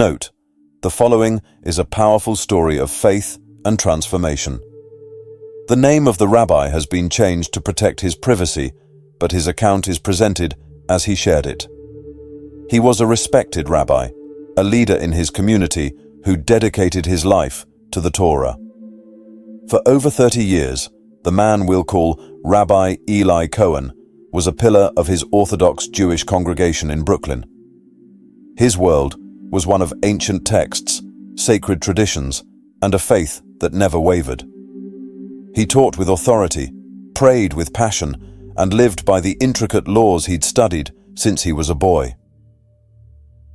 Note, the following is a powerful story of faith and transformation. The name of the rabbi has been changed to protect his privacy, but his account is presented as he shared it. He was a respected rabbi, a leader in his community who dedicated his life to the Torah. For over 30 years, the man we'll call Rabbi Eli Cohen was a pillar of his Orthodox Jewish congregation in Brooklyn. His world was one of ancient texts, sacred traditions, and a faith that never wavered. He taught with authority, prayed with passion, and lived by the intricate laws he'd studied since he was a boy.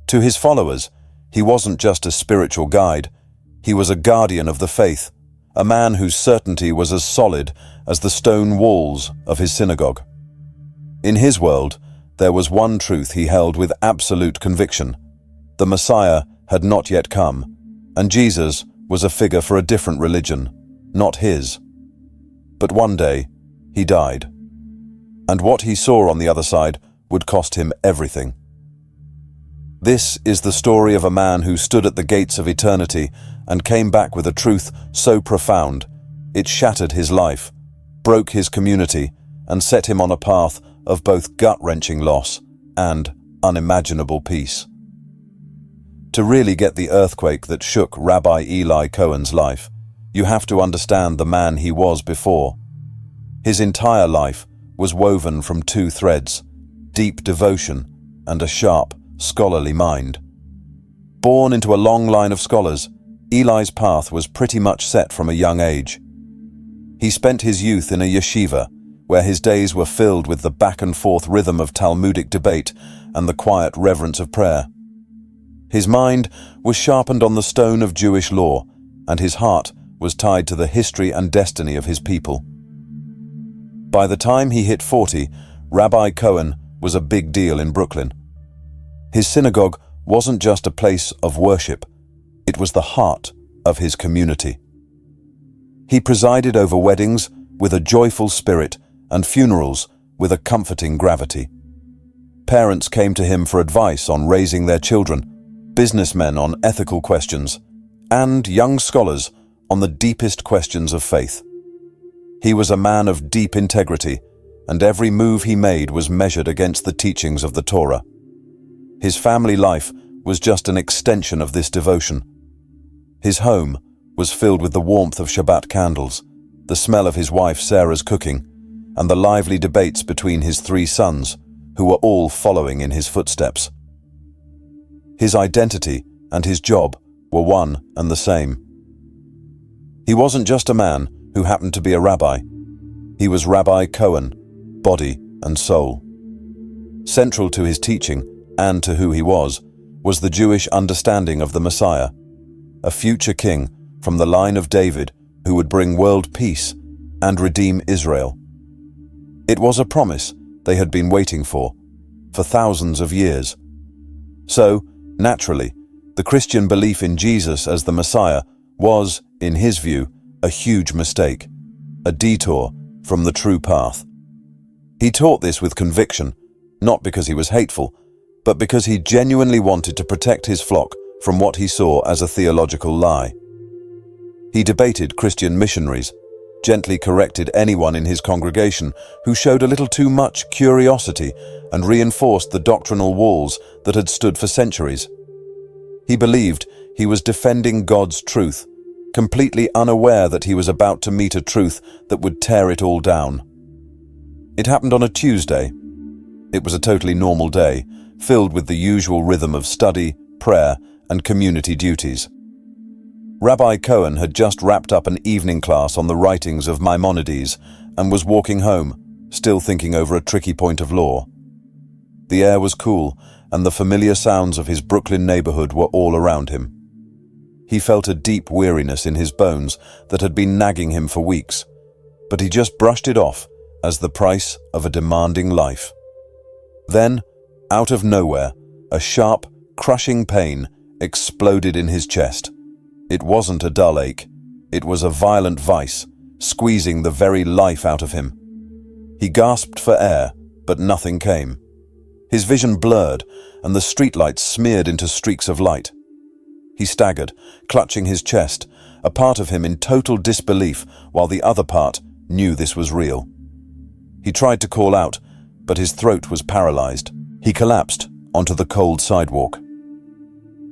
To his followers, he wasn't just a spiritual guide, he was a guardian of the faith, a man whose certainty was as solid as the stone walls of his synagogue. In his world, there was one truth he held with absolute conviction. The Messiah had not yet come, and Jesus was a figure for a different religion, not his. But one day, he died. And what he saw on the other side would cost him everything. This is the story of a man who stood at the gates of eternity and came back with a truth so profound, it shattered his life, broke his community, and set him on a path of both gut-wrenching loss and unimaginable peace. To really get the earthquake that shook Rabbi Eli Cohen's life, you have to understand the man he was before. His entire life was woven from two threads: deep devotion and a sharp, scholarly mind. Born into a long line of scholars, Eli's path was pretty much set from a young age. He spent his youth in a yeshiva, where his days were filled with the back-and-forth rhythm of Talmudic debate and the quiet reverence of prayer. His mind was sharpened on the stone of Jewish law, and his heart was tied to the history and destiny of his people. By the time he hit 40, Rabbi Cohen was a big deal in Brooklyn. His synagogue wasn't just a place of worship, it was the heart of his community. He presided over weddings with a joyful spirit and funerals with a comforting gravity. Parents came to him for advice on raising their children, businessmen on ethical questions, and young scholars on the deepest questions of faith. He was a man of deep integrity, and every move he made was measured against the teachings of the Torah. His family life was just an extension of this devotion. His home was filled with the warmth of Shabbat candles, the smell of his wife Sarah's cooking, and the lively debates between his 3 sons, who were all following in his footsteps. His identity and his job were one and the same. He wasn't just a man who happened to be a rabbi. He was Rabbi Cohen, body and soul. Central to his teaching, and to who he was the Jewish understanding of the Messiah, a future king from the line of David who would bring world peace and redeem Israel. It was a promise they had been waiting for thousands of years. So, naturally, the Christian belief in Jesus as the Messiah was, in his view, a huge mistake, a detour from the true path. He taught this with conviction, not because he was hateful, but because he genuinely wanted to protect his flock from what he saw as a theological lie. He debated Christian missionaries, gently corrected anyone in his congregation who showed a little too much curiosity, and reinforced the doctrinal walls that had stood for centuries. He believed he was defending God's truth, completely unaware that he was about to meet a truth that would tear it all down. It happened on a Tuesday. It was a totally normal day, filled with the usual rhythm of study, prayer, and community duties. Rabbi Cohen had just wrapped up an evening class on the writings of Maimonides and was walking home, still thinking over a tricky point of law. The air was cool, and the familiar sounds of his Brooklyn neighborhood were all around him. He felt a deep weariness in his bones that had been nagging him for weeks, but he just brushed it off as the price of a demanding life. Then, out of nowhere, a sharp, crushing pain exploded in his chest. It wasn't a dull ache. It was a violent vice, squeezing the very life out of him. He gasped for air, but nothing came. His vision blurred, and the streetlights smeared into streaks of light. He staggered, clutching his chest, a part of him in total disbelief while the other part knew this was real. He tried to call out, but his throat was paralyzed. He collapsed onto the cold sidewalk.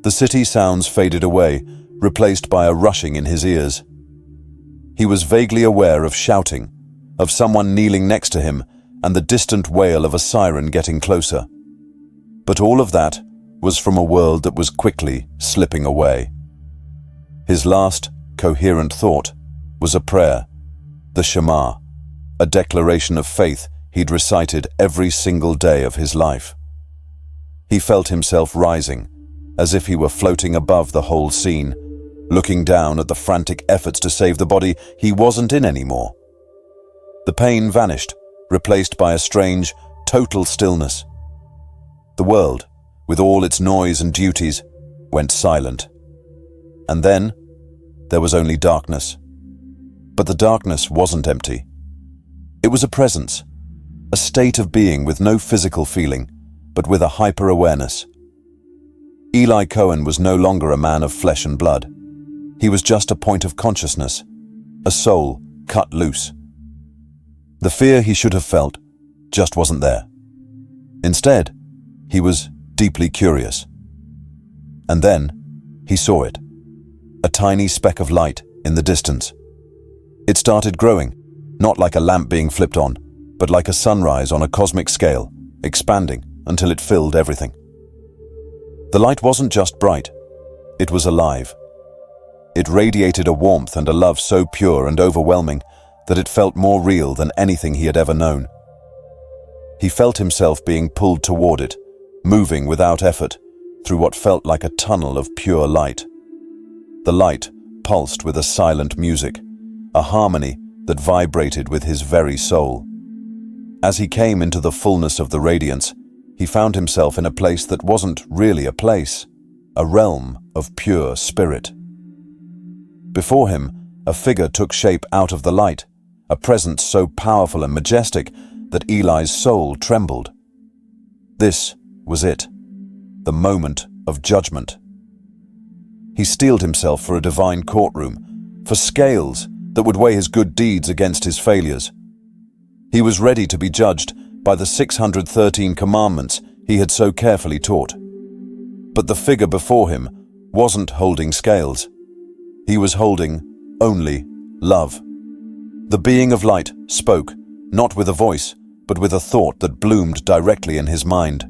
The city sounds faded away, replaced by a rushing in his ears. He was vaguely aware of shouting, of someone kneeling next to him, and the distant wail of a siren getting closer. But all of that was from a world that was quickly slipping away. His last coherent thought was a prayer, the Shema, a declaration of faith he'd recited every single day of his life. He felt himself rising, as if he were floating above the whole scene, looking down at the frantic efforts to save the body he wasn't in anymore. The pain vanished, replaced by a strange, total stillness. The world, with all its noise and duties, went silent. And then, there was only darkness. But the darkness wasn't empty. It was a presence, a state of being with no physical feeling, but with a hyper-awareness. Eli Cohen was no longer a man of flesh and blood. He was just a point of consciousness, a soul cut loose. The fear he should have felt just wasn't there. Instead, he was deeply curious. And then, he saw it, a tiny speck of light in the distance. It started growing, not like a lamp being flipped on, but like a sunrise on a cosmic scale, expanding until it filled everything. The light wasn't just bright, it was alive. It radiated a warmth and a love so pure and overwhelming that it felt more real than anything he had ever known. He felt himself being pulled toward it, moving without effort, through what felt like a tunnel of pure light. The light pulsed with a silent music, a harmony that vibrated with his very soul. As he came into the fullness of the radiance, he found himself in a place that wasn't really a place, a realm of pure spirit. Before him, a figure took shape out of the light, a presence so powerful and majestic that Eli's soul trembled. This was it, the moment of judgment. He steeled himself for a divine courtroom, for scales that would weigh his good deeds against his failures. He was ready to be judged by the 613 commandments he had so carefully taught. But the figure before him wasn't holding scales. He was holding only love. The being of light spoke, not with a voice, but with a thought that bloomed directly in his mind.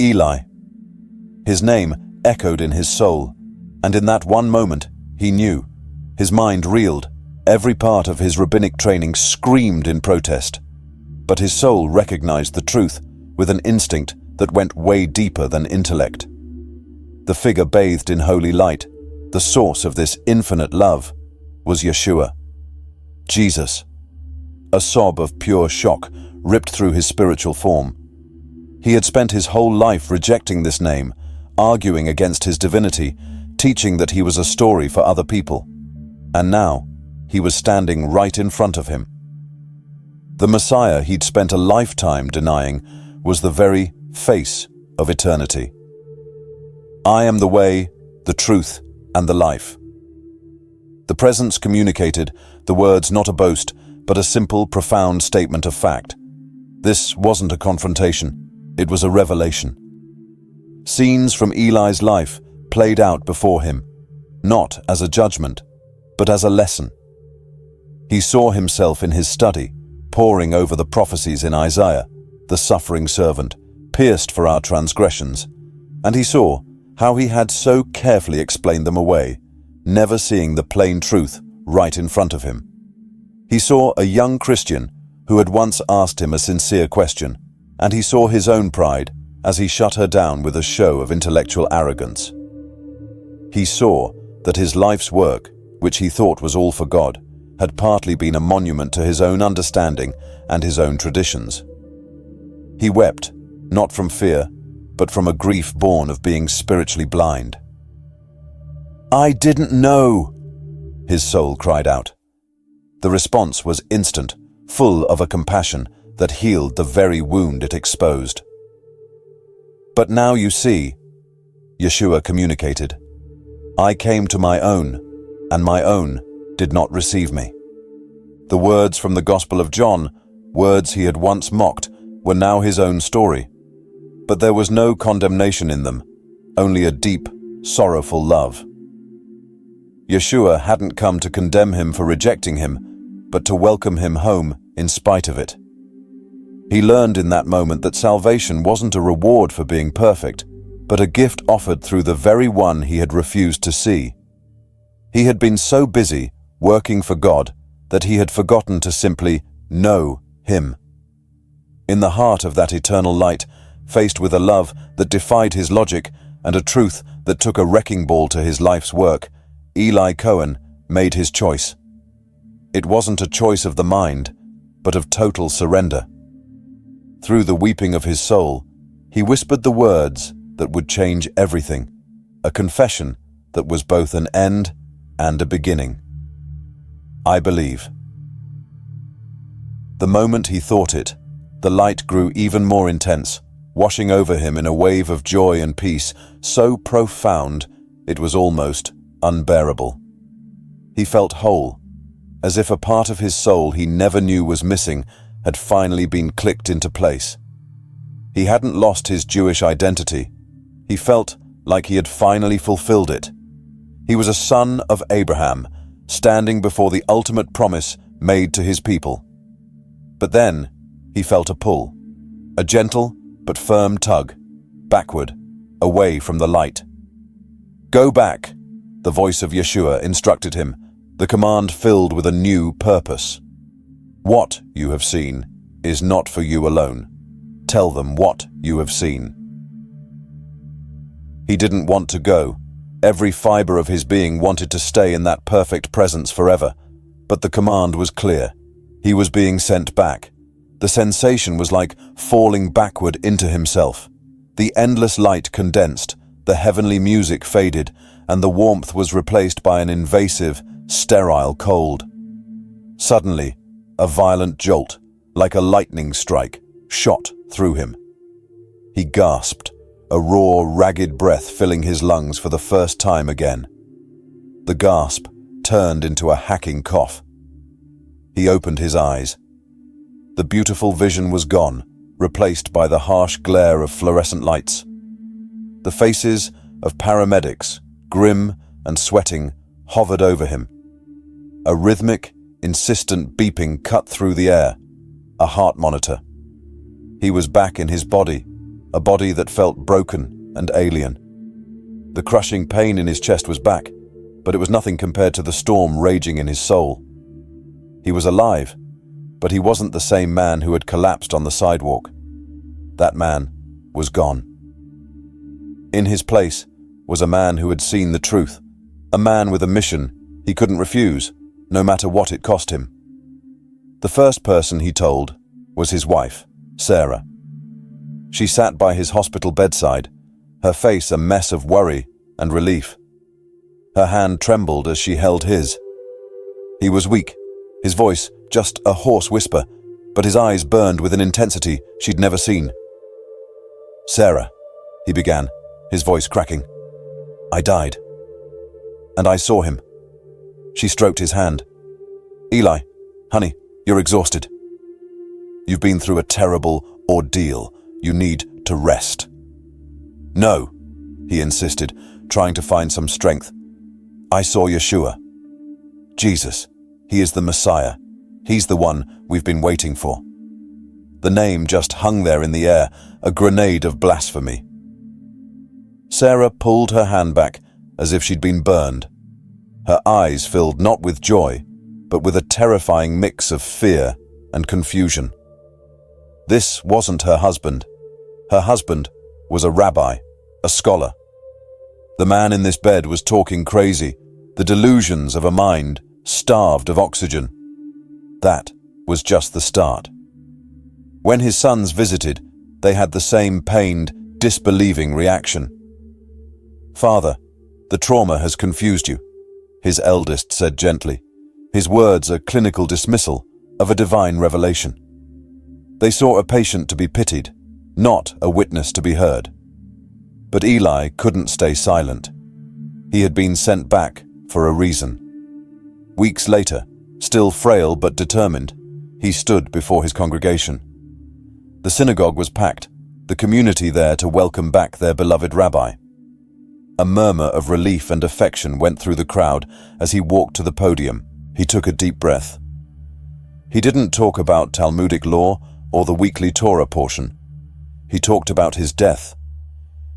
Eli. His name echoed in his soul, and in that one moment, he knew. His mind reeled, every part of his rabbinic training screamed in protest. But his soul recognized the truth with an instinct that went way deeper than intellect. The figure bathed in holy light, the source of this infinite love, was Yeshua. Jesus. A sob of pure shock ripped through his spiritual form. He had spent his whole life rejecting this name, arguing against his divinity, teaching that he was a story for other people. And now, he was standing right in front of him. The Messiah he'd spent a lifetime denying was the very face of eternity. I am the way, the truth, and the life. The presence communicated, the words not a boast, but a simple, profound statement of fact. This wasn't a confrontation, it was a revelation. Scenes from Eli's life played out before him, not as a judgment, but as a lesson. He saw himself in his study, poring over the prophecies in Isaiah, the suffering servant, pierced for our transgressions, and he saw how he had so carefully explained them away, never seeing the plain truth right in front of him. He saw a young Christian who had once asked him a sincere question, and he saw his own pride as he shut her down with a show of intellectual arrogance. He saw that his life's work, which he thought was all for God, had partly been a monument to his own understanding and his own traditions. He wept, not from fear, but from a grief born of being spiritually blind. "I didn't know," his soul cried out. The response was instant, full of a compassion that healed the very wound it exposed. "But now you see," Yeshua communicated. "I came to my own, and my own did not receive me." The words from the Gospel of John, words he had once mocked, were now his own story. But there was no condemnation in them, only a deep, sorrowful love. Yeshua hadn't come to condemn him for rejecting him, but to welcome him home in spite of it. He learned in that moment that salvation wasn't a reward for being perfect, but a gift offered through the very one he had refused to see. He had been so busy working for God that he had forgotten to simply know him. In the heart of that eternal light, faced with a love that defied his logic and a truth that took a wrecking ball to his life's work, Eli Cohen made his choice. It wasn't a choice of the mind, but of total surrender. Through the weeping of his soul, he whispered the words that would change everything, a confession that was both an end and a beginning. "I believe." The moment he thought it, the light grew even more intense, washing over him in a wave of joy and peace so profound it was almost unbearable. He felt whole, as if a part of his soul he never knew was missing had finally been clicked into place. He hadn't lost his Jewish identity. He felt like he had finally fulfilled it. He was a son of Abraham, standing before the ultimate promise made to his people. But then he felt a pull, a gentle but firm tug, backward, away from the light. "Go back," the voice of Yeshua instructed him, the command filled with a new purpose. "What you have seen is not for you alone. Tell them what you have seen." He didn't want to go. Every fiber of his being wanted to stay in that perfect presence forever. But the command was clear. He was being sent back. The sensation was like falling backward into himself. The endless light condensed, the heavenly music faded, and the warmth was replaced by an invasive, sterile cold. Suddenly, a violent jolt, like a lightning strike, shot through him. He gasped, a raw, ragged breath filling his lungs for the first time again. The gasp turned into a hacking cough. He opened his eyes. The beautiful vision was gone, replaced by the harsh glare of fluorescent lights. The faces of paramedics, grim and sweating, hovered over him. A rhythmic, insistent beeping cut through the air, a heart monitor. He was back in his body, a body that felt broken and alien. The crushing pain in his chest was back, but it was nothing compared to the storm raging in his soul. He was alive, but he wasn't the same man who had collapsed on the sidewalk. That man was gone. In his place was a man who had seen the truth, a man with a mission he couldn't refuse, no matter what it cost him. The first person he told was his wife, Sarah. She sat by his hospital bedside, her face a mess of worry and relief. Her hand trembled as she held his. He was weak, his voice just a hoarse whisper, but his eyes burned with an intensity she'd never seen. "Sarah," he began, his voice cracking. "I died. And I saw him." She stroked his hand. "Eli, honey, you're exhausted. You've been through a terrible ordeal. You need to rest." "No," he insisted, trying to find some strength. "I saw Yeshua. Jesus. He is the Messiah. He's the one we've been waiting for." The name just hung there in the air, a grenade of blasphemy. Sarah pulled her hand back as if she'd been burned. Her eyes filled not with joy, but with a terrifying mix of fear and confusion. This wasn't her husband. Her husband was a rabbi, a scholar. The man in this bed was talking crazy, the delusions of a mind starved of oxygen. That was just the start. When his sons visited, they had the same pained, disbelieving reaction. "Father, the trauma has confused you," his eldest said gently, his words a clinical dismissal of a divine revelation. They saw a patient to be pitied, not a witness to be heard. But Eli couldn't stay silent. He had been sent back for a reason. Weeks later, still frail but determined, he stood before his congregation. The synagogue was packed, the community there to welcome back their beloved rabbi. A murmur of relief and affection went through the crowd as he walked to the podium. He took a deep breath. He didn't talk about Talmudic law or the weekly Torah portion. He talked about his death.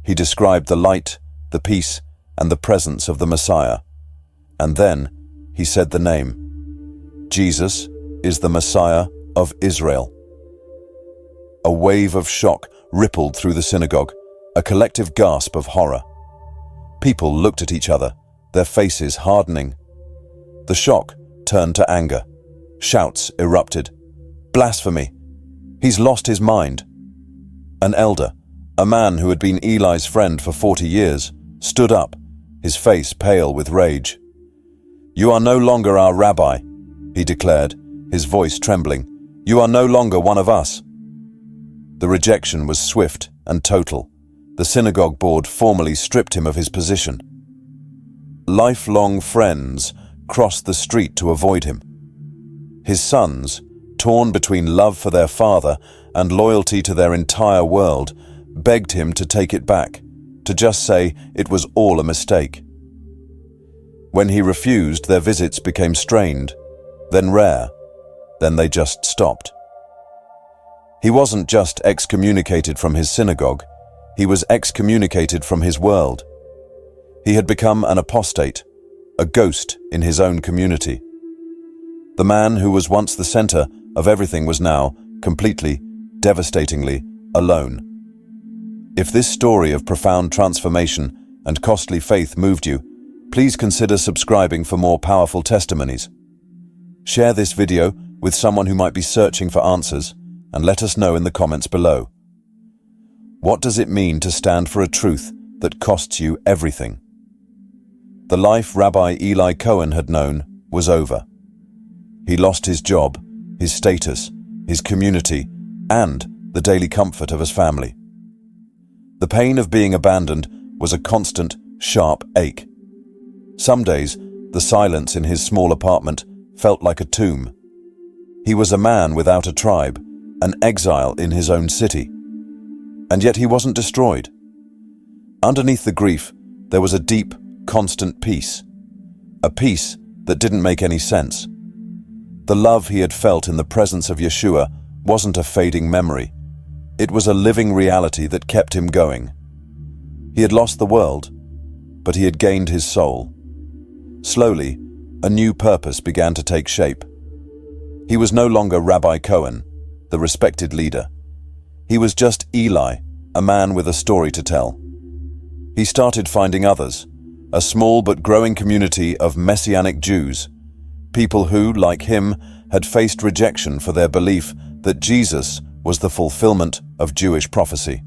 He described the light, the peace, and the presence of the Messiah. And then he said the name. Jesus is the Messiah of Israel. A wave of shock rippled through the synagogue, a collective gasp of horror. People looked at each other, their faces hardening. The shock turned to anger. Shouts erupted. Blasphemy! He's lost his mind. An elder, a man who had been Eli's friend for 40 years, stood up, his face pale with rage. "You are no longer our rabbi," he declared, his voice trembling. "You are no longer one of us." The rejection was swift and total. The synagogue board formally stripped him of his position. Lifelong friends crossed the street to avoid him. His sons, torn between love for their father and loyalty to their entire world, begged him to take it back, to just say it was all a mistake. When he refused, their visits became strained, then rare, then they just stopped. He wasn't just excommunicated from his synagogue, he was excommunicated from his world. He had become an apostate, a ghost in his own community. The man who was once the center of everything was now, completely, devastatingly, alone. If this story of profound transformation and costly faith moved you, please consider subscribing for more powerful testimonies. Share this video with someone who might be searching for answers, and let us know in the comments below. What does it mean to stand for a truth that costs you everything? The life Rabbi Eli Cohen had known was over. He lost his job, his status, his community, and the daily comfort of his family. The pain of being abandoned was a constant, sharp ache. Some days, the silence in his small apartment felt like a tomb. He was a man without a tribe, an exile in his own city. And yet he wasn't destroyed. Underneath the grief, there was a deep, constant peace. A peace that didn't make any sense. The love he had felt in the presence of Yeshua wasn't a fading memory. It was a living reality that kept him going. He had lost the world, but he had gained his soul. Slowly, a new purpose began to take shape. He was no longer Rabbi Cohen, the respected leader. He was just Eli, a man with a story to tell. He started finding others, a small but growing community of Messianic Jews, people who, like him, had faced rejection for their belief that Jesus was the fulfillment of Jewish prophecy.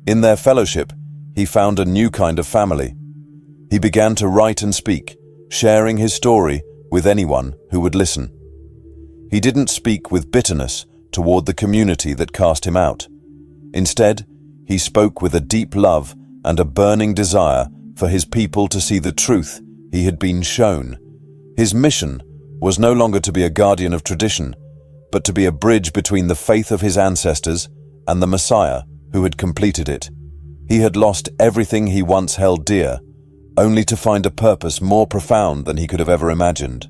In their fellowship, he found a new kind of family. He began to write and speak, sharing his story with anyone who would listen. He didn't speak with bitterness toward the community that cast him out. Instead, he spoke with a deep love and a burning desire for his people to see the truth he had been shown. His mission was no longer to be a guardian of tradition, but to be a bridge between the faith of his ancestors and the Messiah who had completed it. He had lost everything he once held dear, only to find a purpose more profound than he could have ever imagined.